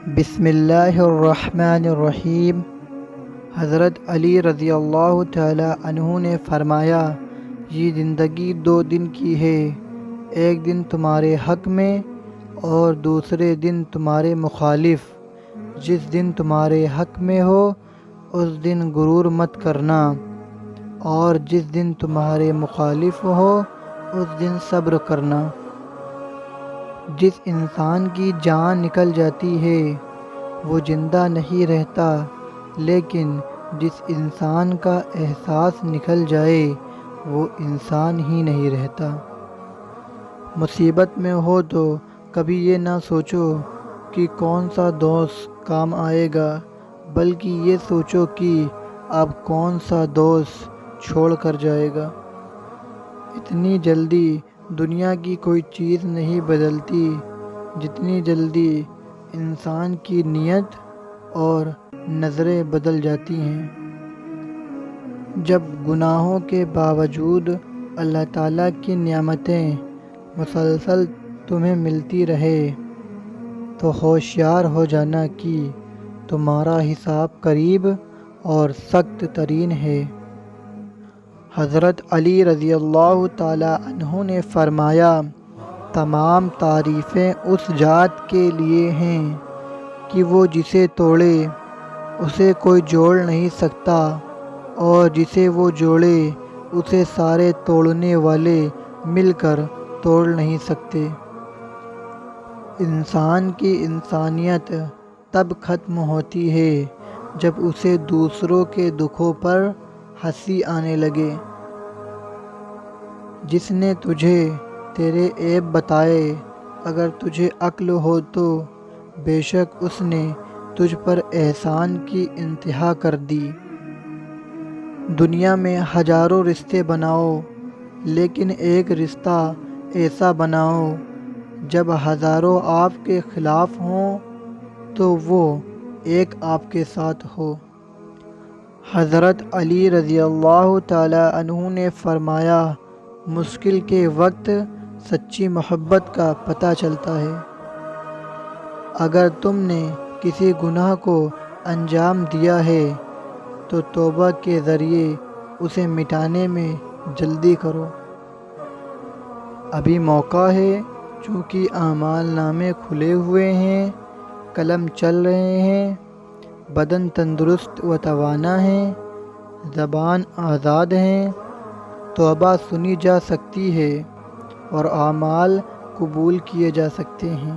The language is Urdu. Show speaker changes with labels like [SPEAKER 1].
[SPEAKER 1] بسم اللہ الرحمن الرحیم۔ حضرت علی رضی اللہ تعالی عنہ نے فرمایا، یہ زندگی 2 دن کی ہے، ایک دن تمہارے حق میں اور دوسرے دن تمہارے مخالف۔ جس دن تمہارے حق میں ہو اس دن غرور مت کرنا، اور جس دن تمہارے مخالف ہو اس دن صبر کرنا۔ جس انسان کی جان نکل جاتی ہے وہ زندہ نہیں رہتا، لیکن جس انسان کا احساس نکل جائے وہ انسان ہی نہیں رہتا۔ مصیبت میں ہو تو کبھی یہ نہ سوچو کہ کون سا دوست کام آئے گا، بلکہ یہ سوچو کہ اب کون سا دوست چھوڑ کر جائے گا۔ اتنی جلدی دنیا کی کوئی چیز نہیں بدلتی جتنی جلدی انسان کی نیت اور نظریں بدل جاتی ہیں۔ جب گناہوں کے باوجود اللہ تعالیٰ کی نعمتیں مسلسل تمہیں ملتی رہے تو ہوشیار ہو جانا کہ تمہارا حساب قریب اور سخت ترین ہے۔ حضرت علی رضی اللہ تعالی عنہ نے فرمایا، تمام تعریفیں اس ذات کے لیے ہیں کہ وہ جسے توڑے اسے کوئی جوڑ نہیں سکتا، اور جسے وہ جوڑے اسے سارے توڑنے والے مل کر توڑ نہیں سکتے۔ انسان کی انسانیت تب ختم ہوتی ہے جب اسے دوسروں کے دکھوں پر ہنسی آنے لگے۔ جس نے تجھے تیرے عیب بتائے، اگر تجھے عقل ہو تو بے شک اس نے تجھ پر احسان کی انتہا کر دی۔ دنیا میں ہزاروں رشتے بناؤ، لیکن ایک رشتہ ایسا بناؤ جب ہزاروں آپ کے خلاف ہوں تو وہ ایک آپ کے ساتھ ہو۔ حضرت علی رضی اللہ تعالی عنہ نے فرمایا، مشکل کے وقت سچی محبت کا پتہ چلتا ہے۔ اگر تم نے کسی گناہ کو انجام دیا ہے تو توبہ کے ذریعے اسے مٹانے میں جلدی کرو۔ ابھی موقع ہے، چونکہ اعمال نامے کھلے ہوئے ہیں، قلم چل رہے ہیں، بدن تندرست و توانا ہے، زبان آزاد ہے، توبہ سنی جا سکتی ہے اور اعمال قبول کیے جا سکتے ہیں۔